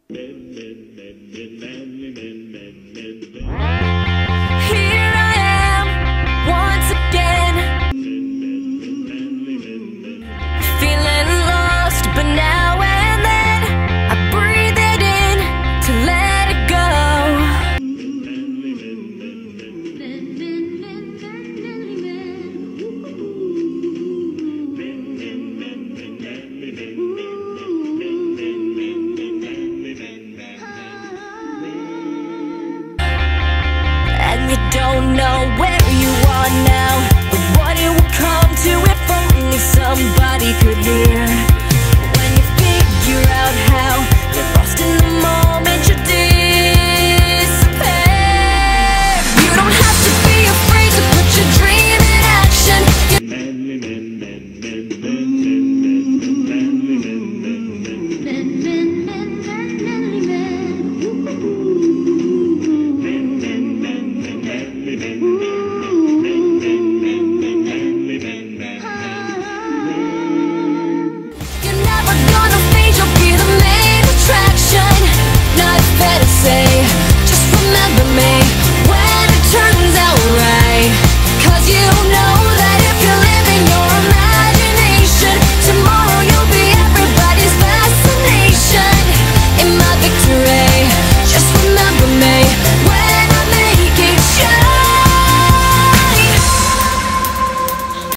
Here I am, once again, feeling lost, but now and then I breathe it in to let it go. And you don't know where you are now, but what it will come to if only somebody could hear.